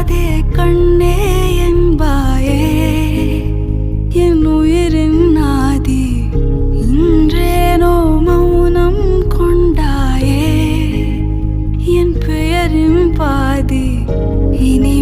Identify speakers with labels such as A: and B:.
A: பேசாதே கண்ணே என்பாயே என் உயிரின் நாதி இன்றேனோ மௌனம் கொண்டாயே என் பெயரின் பாதி இனி